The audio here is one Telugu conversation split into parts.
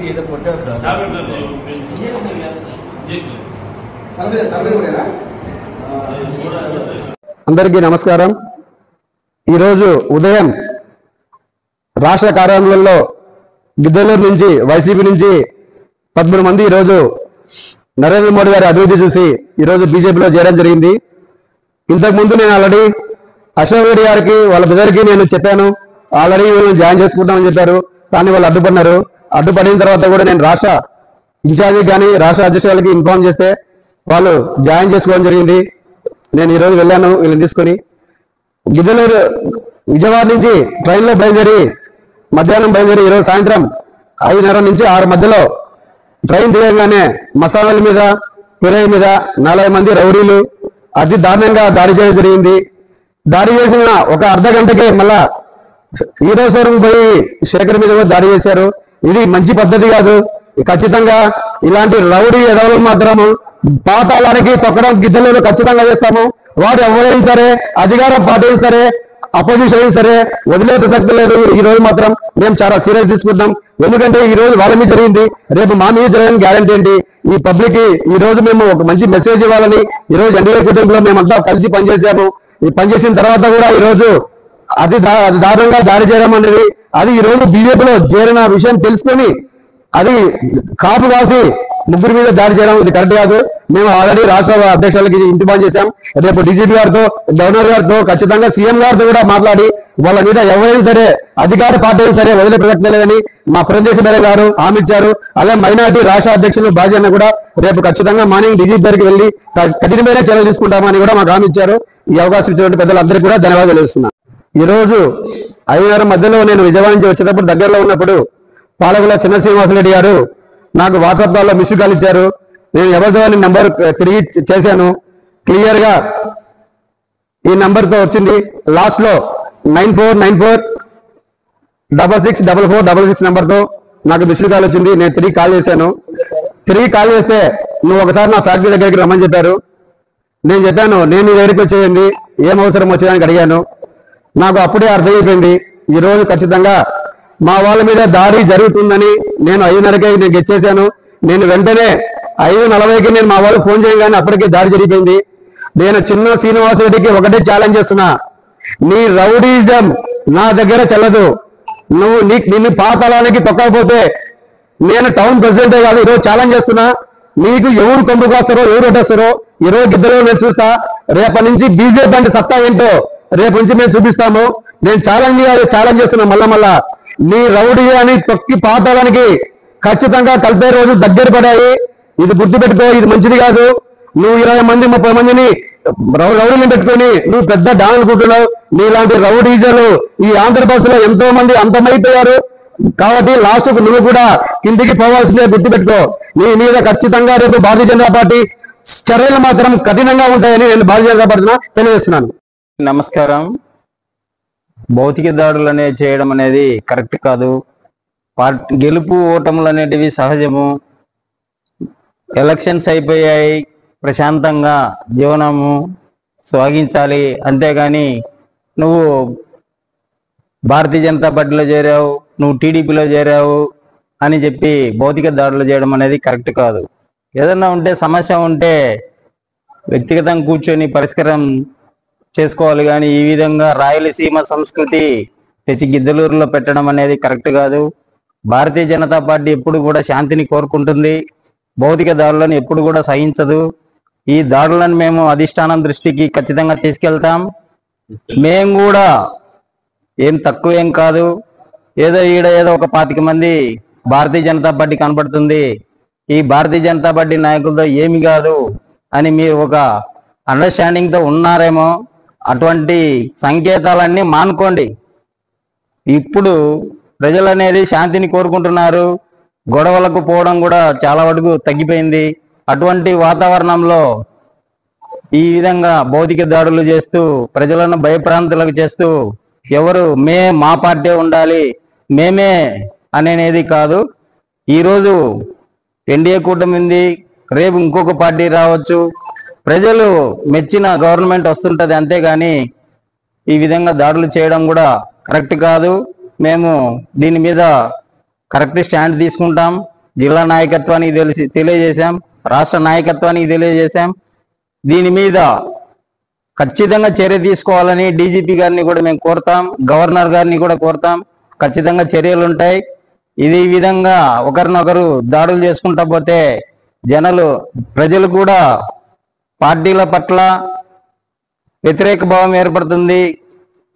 ఏదో కొట్టారు సార్. అందరికీ నమస్కారం. ఈరోజు ఉదయం రాష్ట్ర కార్యాలయంలో గిద్దలూరు నుంచి వైసీపీ నుంచి 13 మంది ఈరోజు నరేంద్ర మోడీ గారి అభివృద్ధి చూసి ఈరోజు బీజేపీలో చేరడం జరిగింది. ఇంతకుముందు నేను ఆల్రెడీ అశోక్ రెడ్డి గారికి వాళ్ళ బ్రదర్కి నేను చెప్పాను, ఆల్రెడీ వీళ్ళు జాయిన్ చేసుకుంటామని చెప్పారు. కానీ వాళ్ళు అడ్డుపడినారు. అడ్డుపడిన తర్వాత కూడా నేను రాష్ట్ర ఇన్ఛార్జి కానీ రాష్ట్ర అధ్యక్షులకి ఇన్ఫార్మ్ చేస్తే వాళ్ళు జాయిన్ చేసుకోవడం జరిగింది. నేను ఈరోజు వెళ్ళాను వీళ్ళని తీసుకొని. గిద్దలూరు విజయవాడ నుంచి ట్రైన్లో బయలుదేరి మధ్యాహ్నం బయలుదేరి ఈరోజు సాయంత్రం 5:30 నుంచి 6 మధ్యలో ట్రైన్ దిగగానే మసాలాల మీద కిరాయి మీద 40 మంది రౌడీలు అతి దారుణంగా దాడి చేయడం జరిగింది. దాడి చేసిన ఒక అర్ధ గంటకే మళ్ళా హీరో షోరూమ్ పోయి శేఖర్ మీద కూడా దాడి చేశారు. ఇది మంచి పద్ధతి కాదు. ఖచ్చితంగా ఇలాంటి రౌడీ ఎదవలు మాత్రము పాతాళానికి తొక్కడం గిద్దలూరు ఖచ్చితంగా చేస్తాము. వాడు ఎవరైనా సరే, అధికార పార్టీ సరే, అపోజిషన్ అయినా సరే వదిలే ప్రసక్తి లేదు. ఈ రోజు మాత్రం మేము చాలా సీరియస్ తీసుకుంటాం. ఎందుకంటే ఈ రోజు వాళ్ళ మీద జరిగింది, రేపు మా మీద జరగని గ్యారంటీ ఏంటి? ఈ పబ్లిక్ ఈ రోజు మేము ఒక మంచి మెసేజ్ ఇవ్వాలని ఈ రోజు ఎన్డీఏ కుటుంబంలో మేమంతా కలిసి పనిచేసాము. ఈ పనిచేసిన తర్వాత కూడా ఈ రోజు అతి దారుణంగా దాడి చేయడం అనేది అది ఈ రోజు బీజేపీలో చేరిన విషయం తెలుసుకొని అది కాపు కాసి 3 మీద దాడి చేయడం ఇది కరెక్ట్ కాదు. మేము ఆల్రెడీ రాష్ట్ర అధ్యక్షులకి ఇంటిమాన్ చేశాం. రేపు డీజీపీ గారితో, గవర్నర్ గారితో, ఖచ్చితంగా సీఎం గారితో కూడా మాట్లాడి వాళ్ళ మీద ఎవరైనా సరే అధికార పార్టీ అయినా సరే వదిలే ప్రసక్తి లేదని మా పురంధేశ్వర మేడం గారు హామీ ఇచ్చారు. అలాగే మైనార్టీ రాష్ట్ర అధ్యక్షులు బాజీ కూడా రేపు ఖచ్చితంగా మార్నింగ్ డీజీపీ దగ్గరికి వెళ్లి కఠినమైన చర్యలు తీసుకుంటామని కూడా మాకు హామీ ఇచ్చారు. ఈ అవకాశం ఇచ్చినటువంటి పెద్దలందరికీ కూడా ధన్యవాదాలు తెలుస్తున్నాను. ఈ రోజు 5:30 మధ్యలో నేను విజయవాడ నుంచి వచ్చేటప్పుడు దగ్గరలో ఉన్నప్పుడు పాలకుల చిన్న శ్రీనివాసరెడ్డి గారు నాకు వాట్సాప్ కాల్లో మిస్డ్ కాల్ ఇచ్చారు. నేను ఎవరితో నెంబర్ తిరిగి చేశాను. క్లియర్ గా ఈ నెంబర్ తో వచ్చింది. లాస్ట్ లో 9494664466 నెంబర్ తో నాకు మిస్డ్ కాల్ వచ్చింది. నేను తిరిగి కాల్ చేశాను. తిరిగి కాల్ చేస్తే నువ్వు ఒకసారి నా ఫ్యాక్టరీ దగ్గరికి రమ్మని చెప్పారు. నేను చెప్పాను నేను ఈ దగ్గరికి వచ్చేయండి, ఏం అవసరం వచ్చేదానికి అడిగాను. నాకు అప్పుడే అర్థమైపోయింది ఈ రోజు ఖచ్చితంగా మా వాళ్ళ మీద దాడి జరుగుతుందని. నేను 5:30కే నేను గెచ్చేశాను. నేను వెంటనే 5:40కి నేను మా వాళ్ళకి ఫోన్ చేయగానే అప్పటికే దాడి జరిగిపోయింది. నేను చిన్న శ్రీనివాసరెడ్డికి ఒకటే ఛాలెంజ్ చేస్తున్నా, నీ రౌడీజం నా దగ్గర చెల్లదు. నువ్వు నిన్ను పాతాళానికి తొక్కకపోతే నేను టౌన్ ప్రెసిడెంటే కాదు, ఈరోజు ఛాలెంజ్ చేస్తున్నా. నీకు ఎవరు కొంపు కాస్తారో ఎవరు కొట్టేస్తారో ఈరోజు గిద్దలో నేను చూస్తా. రేపటి నుంచి బీజేపీ అంటే సత్తా ఏంటో రేపు నుంచి మేము చూపిస్తాము. నేను ఛాలెంజ్ చేస్తున్నా మళ్ళా నీ రౌడీ అని తొక్కి పాతాడానికి ఖచ్చితంగా కలిపే రోజు దగ్గర పడాయి. ఇది గుర్తుపెట్టుకో, ఇది మంచిది కాదు. నువ్వు 20 మంది 30 మందిని రౌడీని పెట్టుకొని నువ్వు పెద్ద డాన్ అనుకుంటున్నావు. నీలాంటి రౌడీజలు ఈ ఆంధ్రప్రదేశ్ లో ఎంతో మంది అంతమైపోయారు. కాబట్టి లాస్ట్ కు నువ్వు కూడా కిందికి పోవాల్సిందే, గుర్తుపెట్టుకో. నీ మీద ఖచ్చితంగా రేపు భారతీయ జనతా పార్టీ చర్యలు మాత్రం కఠినంగా ఉంటాయని నేను భారతీయ జనతా పార్టీని తెలియజేస్తున్నాను. నమస్కారం. భౌతిక దాడులు అనేవి చేయడం అనేది కరెక్ట్ కాదు. గెలుపు ఓటములు అనేటివి సహజము. ఎలక్షన్స్ అయిపోయాయి, ప్రశాంతంగా జీవనము సాగించాలి. అంతేగాని నువ్వు భారతీయ జనతా పార్టీలో చేరావు, నువ్వు టీడీపీలో చేరావు అని చెప్పి భౌతిక దాడులు చేయడం అనేది కరెక్ట్ కాదు. ఏదన్నా ఉంటే సమస్య ఉంటే వ్యక్తిగతంగా కూర్చొని పరిష్కారం చేసుకోవాలి. కానీ ఈ విధంగా రాయలసీమ సంస్కృతి తెచ్చి గిద్దలూరులో పెట్టడం అనేది కరెక్ట్ కాదు. భారతీయ జనతా పార్టీ ఎప్పుడు కూడా శాంతిని కోరుకుంటుంది, భౌతిక దాడులను ఎప్పుడు కూడా సహించదు. ఈ దాడులను మేము అధిష్టానం దృష్టికి ఖచ్చితంగా తీసుకెళ్తాం. మేము కూడా ఏం తక్కువేం కాదు. ఏదో ఒక 25 మంది భారతీయ జనతా పార్టీ కనబడుతుంది, ఈ భారతీయ జనతా పార్టీ నాయకులతో ఏమి కాదు అని మీరు ఒక అండర్స్టాండింగ్ తో ఉన్నారేమో. అటువంటి సంకేతాలన్నీ మానుకోండి. ఇప్పుడు ప్రజలు అనేది శాంతిని కోరుకుంటున్నారు. గొడవలకు పోవడం కూడా చాలా వరకు తగ్గిపోయింది. అటువంటి వాతావరణంలో ఈ విధంగా భౌతిక దాడులు చేస్తూ ప్రజలను భయప్రాంతులకు చేస్తూ ఎవరు మా పార్టీ ఉండాలి మేమే అనేది కాదు. ఈరోజు ఎన్డీఏ కూటమి ఉంది, రేపు ఇంకొక పార్టీ రావచ్చు. ప్రజలు మెచ్చిన గవర్నమెంట్ వస్తుంటది, అంతేగాని ఈ విధంగా దాడులు చేయడం కూడా కరెక్ట్ కాదు. మేము దీని మీద కరెక్ట్ స్టాండ్ తీసుకుంటాం. జిల్లా నాయకత్వానికి తెలియజేశాం, రాష్ట్ర నాయకత్వానికి తెలియజేశాం. దీని మీద ఖచ్చితంగా చర్య తీసుకోవాలని డీజీపీ గారిని కూడా మేము కోరుతాం, గవర్నర్ గారిని కూడా కోరుతాం. ఖచ్చితంగా చర్యలు ఉంటాయి. ఇది ఈ విధంగా ఒకరినొకరు దాడులు చేసుకుంటా పోతే ప్రజలు కూడా పార్టీల పట్ల వ్యతిరేక భావం ఏర్పడుతుంది.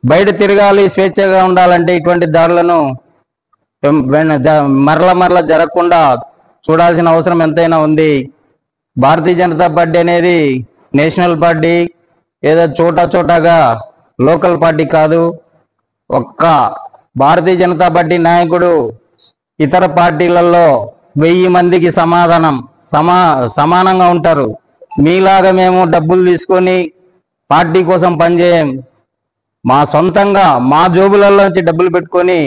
బయట తిరగాలి, స్వేచ్ఛగా ఉండాలంటే ఇటువంటి దాడులను మరల జరగకుండా చూడాల్సిన అవసరం ఎంతైనా ఉంది. భారతీయ జనతా పార్టీ అనేది నేషనల్ పార్టీ, ఏదో చోటాగా లోకల్ పార్టీ కాదు. ఒక్క భారతీయ జనతా పార్టీ నాయకుడు ఇతర పార్టీలలో 1000 మందికి సమానంగా ఉంటారు. మీలాగా మేము డబ్బులు తీసుకొని పార్టీ కోసం పనిచేయం. మా సొంతంగా మా జోబులలో నుంచి డబ్బులు పెట్టుకొని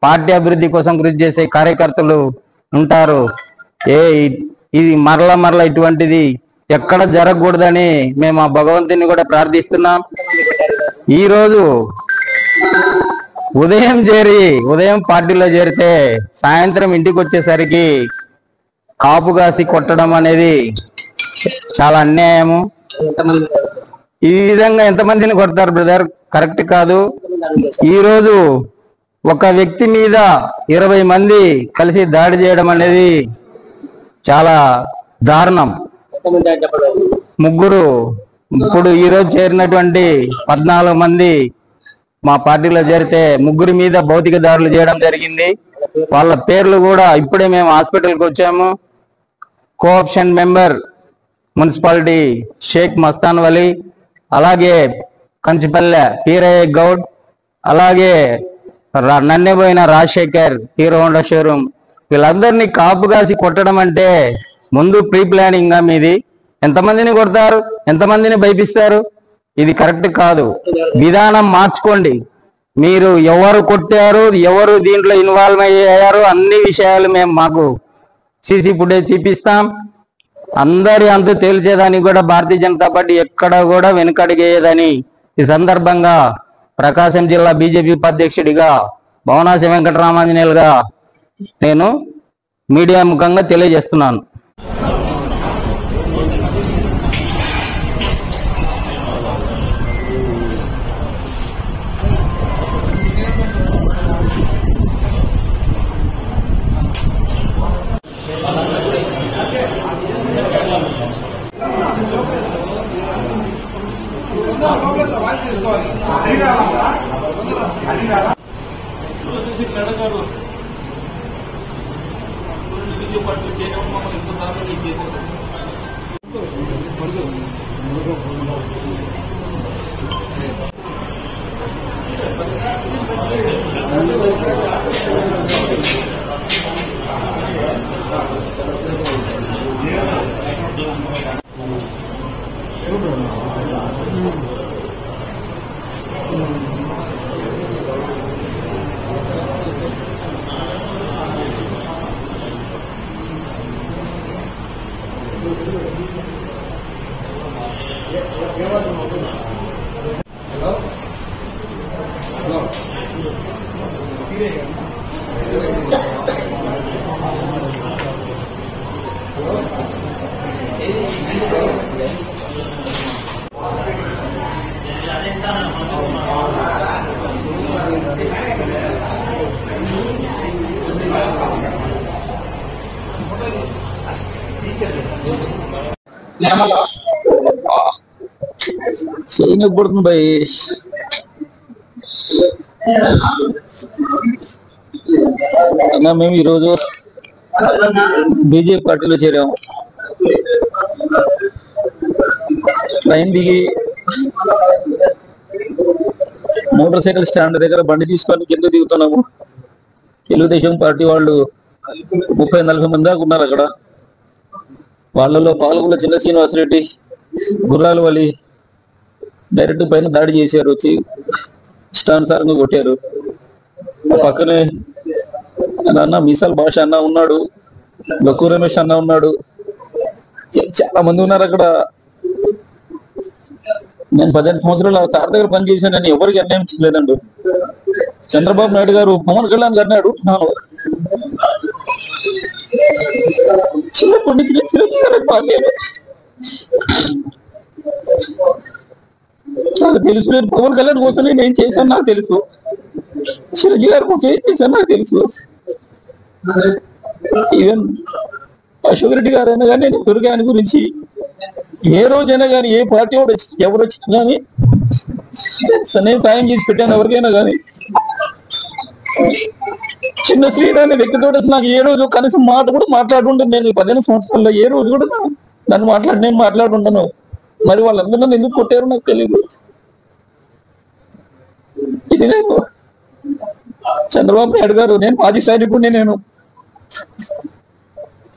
పార్టీ అభివృద్ధి కోసం కృషి చేసే కార్యకర్తలు ఉంటారు. ఇది మరల ఇటువంటిది ఎక్కడ జరగకూడదని మేము ఆ భగవంతుని కూడా ప్రార్థిస్తున్నాం. ఈరోజు ఉదయం పార్టీలో చేరితే సాయంత్రం ఇంటికి వచ్చేసరికి కాపు కాసి కొట్టడం అనేది చాలా అన్యాయము. ఈ విధంగా ఎంతమందిని కొడతారు బ్రదర్? కరెక్ట్ కాదు. ఈరోజు ఒక వ్యక్తి మీద 20 మంది కలిసి దాడి చేయడం అనేది చాలా దారుణం. ముగ్గురు ఇప్పుడు ఈరోజు చేరినటువంటి 14 మంది మా పార్టీలో చేరితే ముగ్గురి మీద భౌతిక దాడులు చేయడం జరిగింది. వాళ్ళ పేర్లు కూడా ఇప్పుడే మేము హాస్పిటల్కి వచ్చాము. Cooption member municipality Shaik Mastan Vali, అలాగే కంచిపల్లె పీరయ్య గౌడ్, అలాగే Nanneboina Rajasekhar Hero Honda showroom, వీళ్ళందరినీ కాపు కాసి కొట్టడం అంటే ముందు ప్రీ ప్లానింగ్ గా మీది? ఎంతమందిని కొడతారు? ఎంతమందిని భయపిస్తారు? ఇది కరెక్ట్ కాదు. విధానం మార్చుకోండి. మీరు ఎవరు కొట్టారు, ఎవరు దీంట్లో ఇన్వాల్వ్ అయ్యారు, అన్ని విషయాలు మేము మాకు సీసీ ఫుటేజ్ తీపిస్తాం. అందరి అంతు తేల్చేదానికి కూడా భారతీయ జనతా పార్టీ ఎక్కడ కూడా వెనుకడిగేయదని ఈ సందర్భంగా ప్రకాశం జిల్లా బీజేపీ ఉపాధ్యక్షుడిగా భవనాసి వెంకటరామాంజనేయులుగా నేను మీడియా ముఖంగా తెలియజేస్తున్నాను. చేయబడుతుంది భయ్. అన్నా మేము ఈరోజు బీజేపీ పార్టీలో చేరాము. ట్రైన్ దిగి మోటార్ సైకిల్ స్టాండ్ దగ్గర బండి తీసుకొని కింద దిగుతున్నాము. తెలుగుదేశం పార్టీ వాళ్ళు 30-40 మంది దాకా ఉన్నారు అక్కడ. వాళ్ళలో పాల్గొన్న చిన్న శ్రీనివాసరెడ్డి, గుర్రాల వలి డైరెక్ట్ పైన దాడి చేశారు. వచ్చి ఇష్టానుసారంగా కొట్టారు. పక్కనే అన్న మీసాల్ భాష అన్న ఉన్నాడు, గక్కు రమేష్ అన్న ఉన్నాడు, చాలా మంది ఉన్నారు అక్కడ. నేను 15 సంవత్సరాలు సార్ దగ్గర పనిచేశాను. నేను ఎవరికి అన్యాయం చేయలేదండి. చంద్రబాబు నాయుడు గారు పవన్ కళ్యాణ్ గారిని అడుగుతున్నాను, చిన్నప్పటి నుంచి నేను చిరంజీవి గారికి బాగాలేదు. నాకు తెలుసు, నేను పవన్ కళ్యాణ్ కోసం నేను ఏం చేశాను నాకు తెలుసు, చిరంజీవి గారి కోసం ఏం చేశాను నాకు తెలుసు. ఈవెన్ అశోక్ రెడ్డి గారు అయినా కానీ నేను దుర్గా ఆయన గురించి ఏ రోజైనా కానీ ఏ పార్టీ వాడు ఎవరు వచ్చినా కానీ నేను సాయం చేసి పెట్టాను ఎవరికైనా కానీ. చిన్న శ్రీరామ్ అనే వ్యక్తితో అసలు నాకు ఏ రోజు కనీసం మాట కూడా మాట్లాడుకుంటాను. నేను 15 సంవత్సరాల్లో ఏ రోజు కూడా నన్ను నేను మాట్లాడుకుంటాను. మరి వాళ్ళందరూ నన్ను ఎందుకు కొట్టారో నాకు తెలియదు. ఇది నేను చంద్రబాబు నాయుడు గారు, నేను మాజీ సైనికుడిని, నేను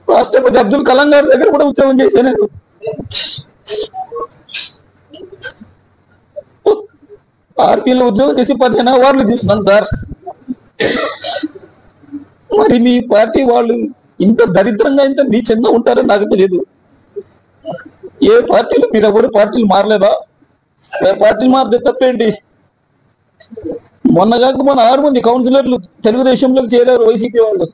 రాష్ట్రపతి అబ్దుల్ కలాం గారి దగ్గర కూడా ఉద్యోగం చేశాను. నేను ఆర్పీలో ఉద్యోగం చేసి 15 అవార్డులు తీసుకున్నాను సార్. మరి మీ పార్టీ వాళ్ళు ఇంత దరిద్రంగా ఇంత నీచంగా ఉంటారని నాకు తెలియదు. ఏ పార్టీలు మీరు ఎవరు పార్టీలు మారలేదా? పార్టీలు మారితే తప్పేంటి? మొన్న 6 మంది కౌన్సిలర్లు తెలుగుదేశంలోకి చేరారు వైసీపీ వాళ్ళు.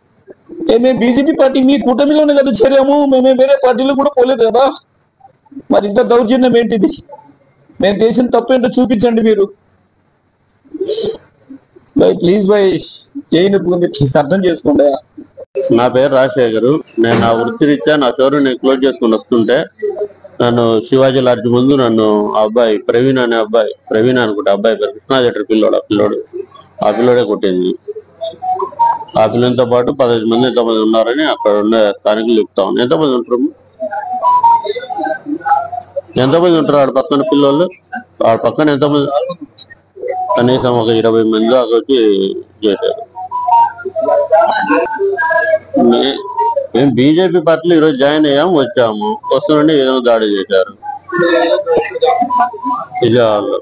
మేము బీజేపీ పార్టీ మీ కూటమిలోనే కదా చేరాము, మేమే వేరే పార్టీలో కూడా పోలేదు కదా. మరి ఇంత దౌర్జన్యం ఏంటిది? మేము చేసిన తప్పేంటో చూపించండి మీరు. బై ప్లీజ్ బై చేయని ప్లీజ్ అర్థం చేసుకోండి. నా పేరు రాజశేఖర్. నేను నా వృత్తిరీత్యా నా షోరూమ్ నేను క్లోజ్ చేసుకుని వస్తుంటే నన్ను శివాజీ లాడ్జ్ ముందు నన్ను అబ్బాయి ప్రవీణ్ అనే అబ్బాయి, ప్రవీణ్ అనుకుంటే అబ్బాయి పేరు కృష్ణా థియేటర్ పిల్లోడు ఆ పిల్లోడే కొట్టింది. ఆ పిల్లలతో పాటు 15 మంది ఎంతమంది ఉన్నారని అక్కడ ఉండే స్థానికులు చెప్తాం. ఎంతమంది ఉంటారు ఆడ పక్కన పిల్లలు? ఆడ పక్కన ఎంతమంది? కనీసం ఒక 20 మంది దాకా వచ్చి చేశారు. మేము బీజేపీ పార్టీలో ఈరోజు జాయిన్ అయ్యాము, వచ్చాము, వస్తుండే ఏదో దాడి చేశారు. విజయవాడలో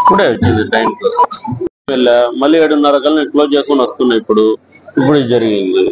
ఇప్పుడే వచ్చింది టైం. మళ్ళీ 7:30 కల్లా నేను క్లోజ్ చేసుకుని వస్తున్నా. ఇప్పుడు ఇది జరిగింది.